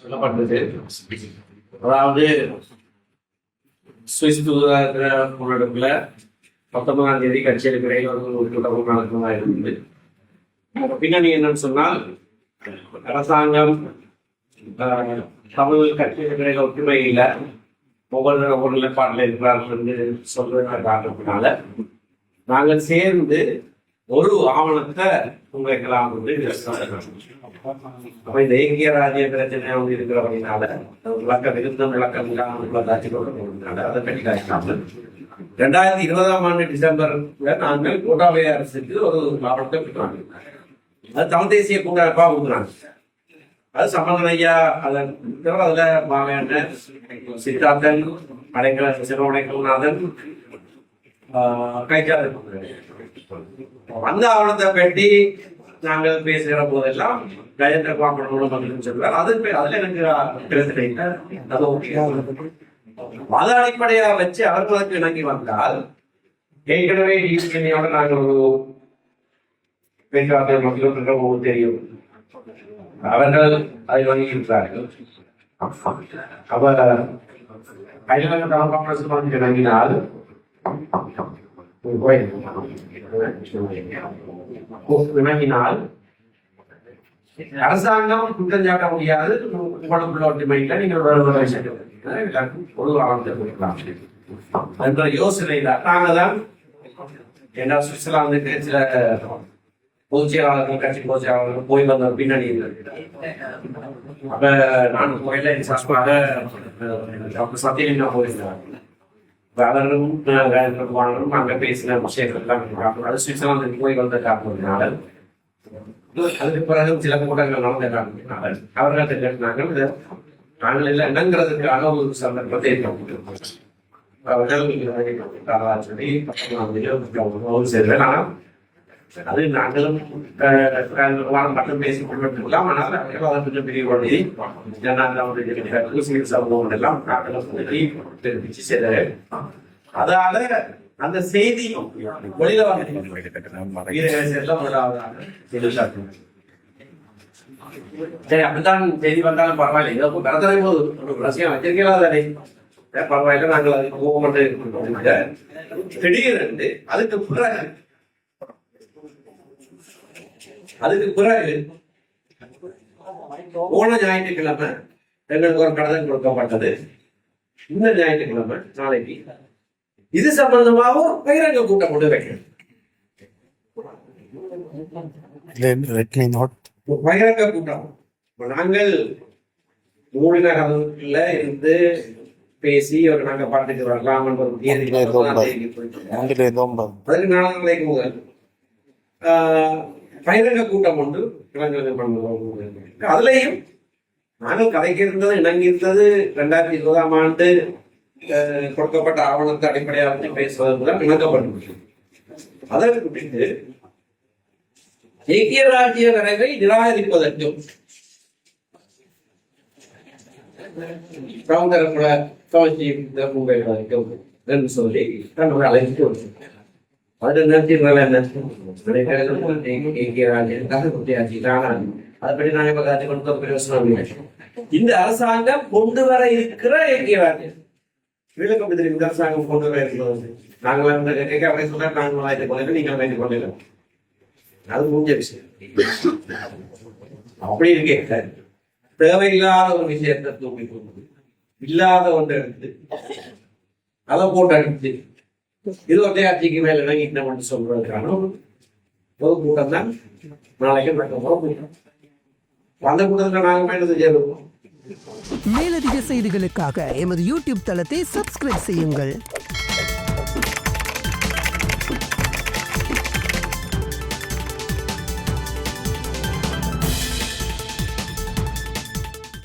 சொல்லப்பட்டது. அதாவது சுவிஸ் தூதரக முன்னெடுப்புல 19ஆம் தேதி கட்சிகளுக்கு இடையில் ஒரு கூட்டம் நடக்கிறதா இருந்தது. பின்னணி என்னன்னு சொன்னால், அரசாங்கம் தமிழ் கட்சிகளுக்கு இடையில ஒற்றுமை இல்லை, ஒவ்வொரு நிலைப்பாட்டில் இருக்கிறார்கள் என்று சொல்றதுக்கு காரணத்தினால நாங்கள் சேர்ந்து ஒரு ஆவணத்தை முன்வைக்கலாம் என்று அப்ப இந்த ஐக்கிய ராஜ்ய பிரச்சனை வந்து இருக்கிறவங்கனால விளக்கம் இருந்தும் விளக்கம் இல்லாமல் அதை பற்றி காய்க்காமல் 2020ஆம் ஆண்டு டிசம்பர்ல நாங்கள் கோட்டாபய அரசுக்கு ஒரு ஆவணத்தை பெற்றாங்க. அது தமிழ் தேசிய கூட்டமைப்பா ஊத்துறாங்க. அது சம்பந்தன் ஐயா அதுல மாவேண்ட சித்தார்த்தன் அடைக்கல சிறுவனைக்கல்நாதன் கைச்சாது அந்த ஆவணத்தை பற்றி நாங்கள் பேசுகிற போதெல்லாம் கஜேந்திர குமார் பதிலும் சொல்வார். அதுல எனக்கு மத அடிப்படையா வச்சு அவர்களுக்கு இணங்கி வந்தால் ஏற்கனவே ஈஸ்வரனையோட நாங்கள் ஒரு பேச்சுவார்த்தை மக்களுக்கு தெரியும். அவர்கள் அதை வாங்கியிருக்கிறார்கள். அப்ப அகில தமிழ் காங்கிரஸ் வந்து இணங்கினால் இணங்கினால் அரசாங்கம் குற்றம் சாட்ட முடியாது. உங்களுக்குள்ள ஒற்றுமையில நீங்கள் பொது ஆவணத்தை கொடுக்கலாம் என்ற யோசனையில நாங்கள் தான் என்ன சுவிட்சர்லாந்துக்கு சில பொதுச்செயலாளர்கள் கட்சி பொதுச்செயலாளர்கள் போய் வந்த பின்னணி. அப்ப நான் கோயில சத்தியலிங்கம் போயிருந்தேன். அவர்களும் அங்க பேசின விஷயங்கள் அது சுவிட்சர்லாந்துக்கு போய் வந்த காரணத்தினால அதுக்கு பிறகு சில கூட்டங்கள் நடந்த காரணத்தினால அவர்கள் கேட்டாங்க. நாங்கள் இல்லை இணங்குறதுக்காக ஒரு சந்தர்ப்பத்தை அவர்கள் சேர்வேன். அது நாங்களும் மட்டும் பேசிக் கொள்ளலாம். ஆனால் கொஞ்சம் பெரிய குழந்தை சம்பவம் எல்லாம் தெரிவிச்சு செய்தார்கள். அதனால அந்த செய்தி வெளியில சரி அப்படித்தான் செய்தி வந்தாலும் பரவாயில்லை. ஏதோ கடத்தலை போது ரசிகம் வச்சிருக்கலாம் தானே, பரவாயில்ல. நாங்கள் அதுக்கு போக திடீரென்று அதுக்கு பிறகு போன ஞாயிற்றுக்கிழமை எங்களுக்கு ஒரு கடன் கொடுக்கப்பட்டது. இந்த ஞாயிற்றுக்கிழமை நாளைக்கு இது சம்பந்தமாகவும் பகிரங்க கூட்டம் கொண்டு வைக்கிறேன். பகிரங்க கூட்டம் நாங்கள் மூலின கதவுல இருந்து பேசி ஒரு நாங்க பாட்டுக்கு வரலாம் அதுக்கு 4 நாளைக்கு முதல் பகிரங்க கூட்டம் உண்டு. அதுலயும் நாங்கள் கதைக்கு இருந்தது இணங்கி இருந்தது 2020ஆம் ஆண்டு கொடுக்கப்பட்ட ஆவணத்தை அடிப்படையாக வச்சு பேசுவதற்கு இணக்கப்பட்டு அதற்கு பின்பு ஐக்கிய ராஜ்ய வரைவை நிராகரிப்பதற்கும் பிரவுந்தரப்புல கவர்ச்சி முன்வைப்பதற்கும் என்று சொல்லி தன்னுடைய அழைப்பு அது நிறுத்தினால அதுபடி நாங்கள் இப்ப காட்சி கொண்டு பிரயோசனம். இந்த அரசாங்கம் கொண்டு வர இருக்கிற ஐக்கிய ராஜ்யம் விளக்கம் இந்த அரசாங்கம் கொண்டு வர இருக்கிறது. நாங்கள் சொல்ல நாங்கள் வாய்த்து கொள்ள நீங்கள் வாய்த்து கொள்ள அது முடிஞ்ச விஷயம். அப்படி இருக்கே தேவையில்லாத ஒரு விஷயத்தை தூக்கி போகுது, இல்லாத ஒன்றை எடுத்து அதை போட்டு அடித்து இது ஒற்றையாட்சிக்கு மேல இணங்கிட்டு சொல்றதுக்கான பொது கூட்டம் தான் நாளைக்கு நடக்க போற கூட்டம். அந்த கூட்டத்தில் நாங்கள் பயணத்தை சேருவோம். மேலதிக செய்திகளுக்காக எமது யூடியூப் தளத்தை சப்ஸ்கிரைப் செய்யுங்கள்.